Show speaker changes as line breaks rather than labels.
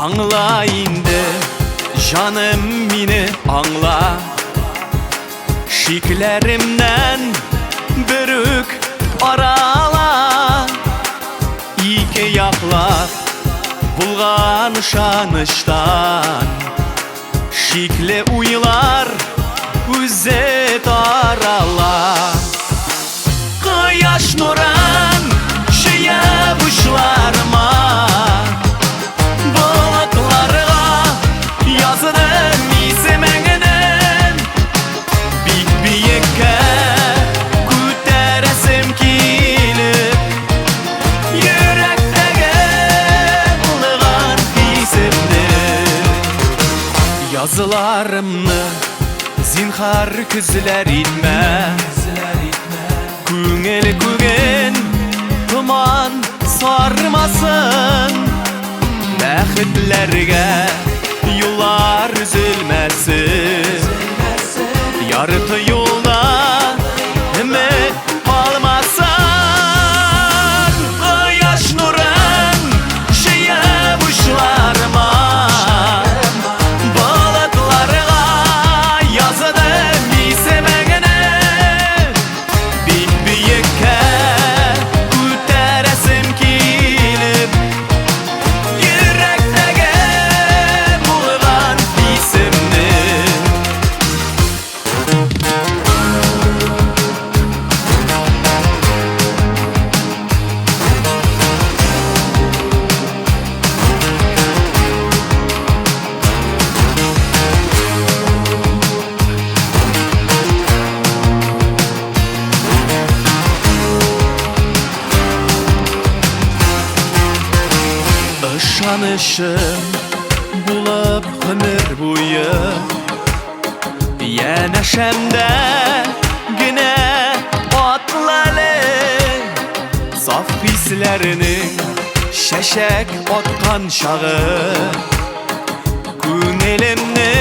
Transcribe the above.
Аңла инде, жаным мине аңла. Шикләремнән бер үк арала. Ике яклап булган ышаныштан шикле уйлар үзе тарала. Кояш нурын шыя бушларыма, болытларга яздым исемеңнен. Бик биеккә күтәрәсем килеп, йөрәктәге булган хисемне. Языларымны зинһар күзләр итмә, күңел күген томан сармасын. Бәхетләргә юллар үзелмәсен, ярты юлда өмет калмасын. Кояш нурын шыя бушларыма, болытларга яздым исемеңне. Бик биеккә күтәрәсем килеп, йөрәктәге булган хисемне. Ышанышым булып гомер буе, янәшәмдә генә атлалы. Саф хисләрнең шәшәк аткан чагы, күңелемне